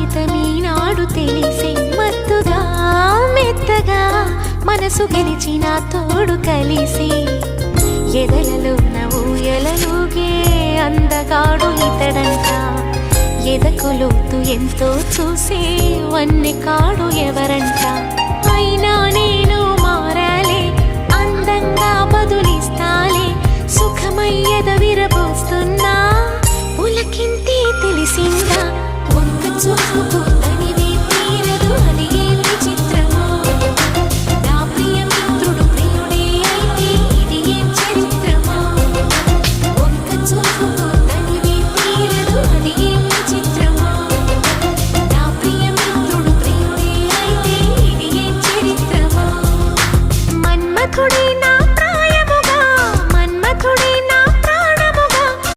జీవితమీనాడు తెలిసే మత్తుగా మెత్తగా మనసు గెలిచిన తోడు కలిసి ఎదలలో ఊయలలుగే అందగాడు ఇతడంట ఎదకులోతు ఎంతో చూసే వన్నె కాడు ఎవరంట అయినా నేను మారాలే అందంగా బదులిస్తాలే సుఖమయ్యద విరబోస్తున్నా పులకింతే తెలిసిందా